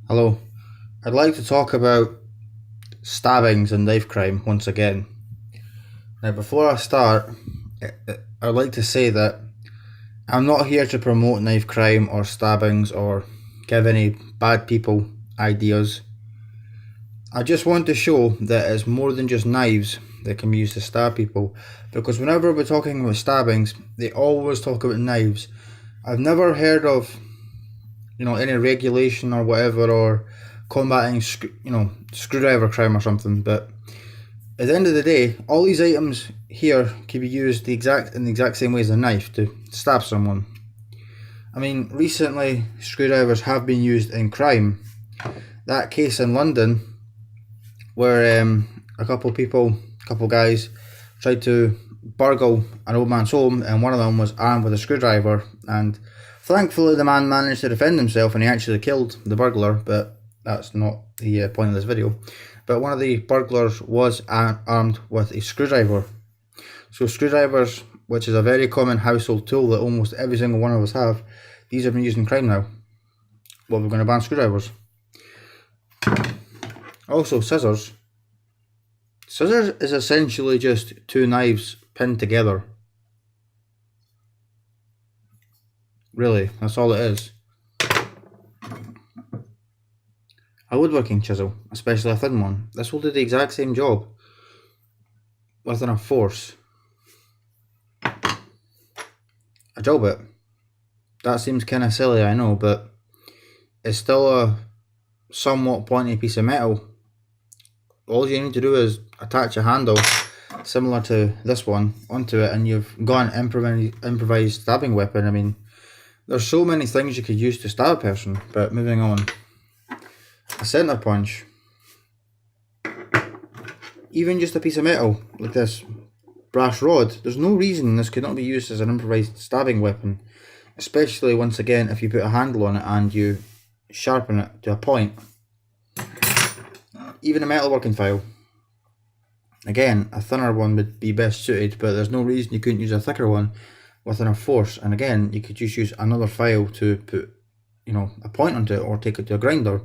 Hello, I'd like to talk about stabbings and knife crime once again. Now, before I start, I'd like to say that I'm not here to promote knife crime or stabbings or give any bad people ideas. I just want to show that it's more than just knives that can be used to stab people, because whenever we're talking about stabbings, they always talk about knives. I've never heard of any regulation or whatever, or combating screwdriver crime or something. But at the end of the day, all these items here can be used in the exact same way as a knife to stab someone. I mean, recently screwdrivers have been used in crime. That case in London where a couple guys tried to burgle an old man's home, and one of them was armed with a screwdriver, and thankfully the man managed to defend himself and he actually killed the burglar, but that's not the point of this video. But one of the burglars was armed with a screwdriver. So screwdrivers, which is a very common household tool that almost every single one of us have, these have been used in crime now. Well, we're going to ban screwdrivers. Also, scissors. Scissors is essentially just two knives pinned together. Really, that's all it is. A woodworking chisel, especially a thin one, this will do the exact same job with enough force. A drill bit. That seems kind of silly, I know, but it's still a somewhat pointy piece of metal. All you need to do is attach a handle similar to this one onto it, and you've got an improvised stabbing weapon. I mean, there's so many things you could use to stab a person. But moving on, a center punch, even just a piece of metal like this brass rod, there's no reason this could not be used as an improvised stabbing weapon, especially once again if you put a handle on it and you sharpen it to a point. Even a metalworking file. Again, a thinner one would be best suited, but there's no reason you couldn't use a thicker one with enough force. And again, you could just use another file to put, a point onto it or take it to a grinder.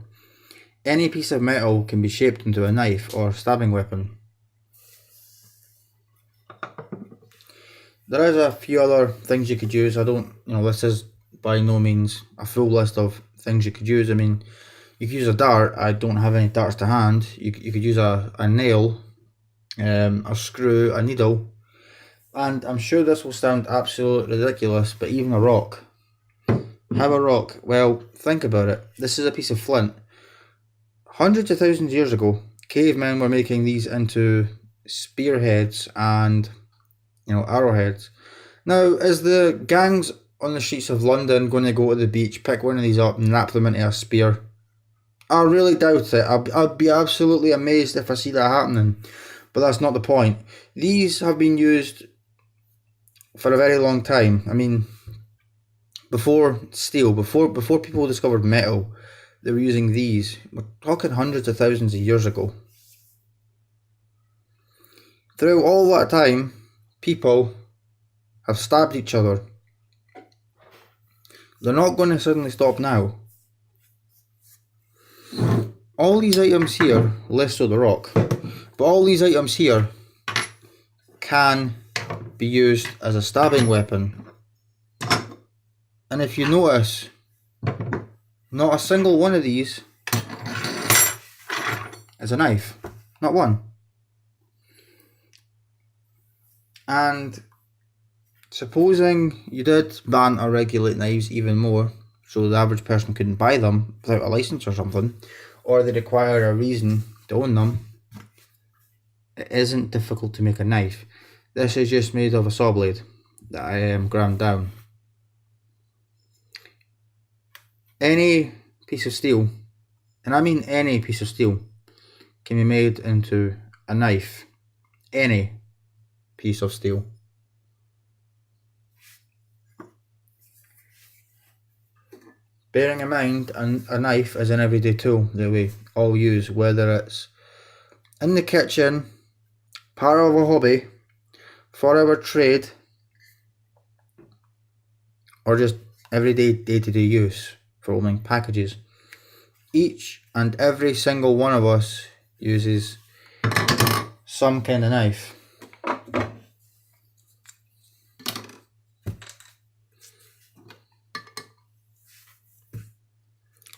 Any piece of metal can be shaped into a knife or stabbing weapon. There is a few other things you could use. This is by no means a full list of things you could use. I mean, you could use a dart. I don't have any darts to hand. You could use a nail, a screw, a needle, and I'm sure this will sound absolutely ridiculous, but even a rock. Have a rock? Well, think about it. This is a piece of flint. Hundreds of thousands of years ago, cavemen were making these into spearheads and arrowheads. Now, is the gangs on the streets of London going to go to the beach, pick one of these up and wrap them into a spear? I really doubt it. I'd be absolutely amazed if I see that happening. But that's not the point. These have been used for a very long time. I mean, before steel, before people discovered metal, they were using these. We're talking hundreds of thousands of years ago. Throughout all that time, people have stabbed each other. They're not going to suddenly stop now. All these items here, less so the rock, but all these items here can be used as a stabbing weapon. And if you notice, not a single one of these is a knife. Not one. And supposing you did ban or regulate knives even more, so the average person couldn't buy them without a license or something, or they require a reason to own them, it isn't difficult to make a knife. This is just made of a saw blade that I ground down. Any piece of steel, and I mean any piece of steel, can be made into a knife. Any piece of steel. Bearing in mind, a knife is an everyday tool that we all use, whether it's in the kitchen, part of a hobby, for our trade, or just everyday day-to-day use for opening packages. each and every single one of us uses some kind of knife.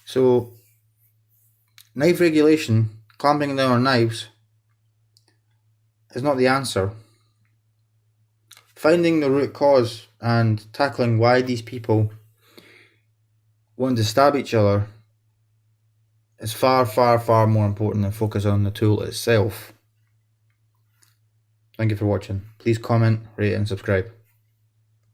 So, knife regulation, clamping down on knives, is not the answer. Finding the root cause and tackling why these people want to stab each other is far, far, far more important than focus on the tool itself. Thank you for watching. Please comment, rate and subscribe.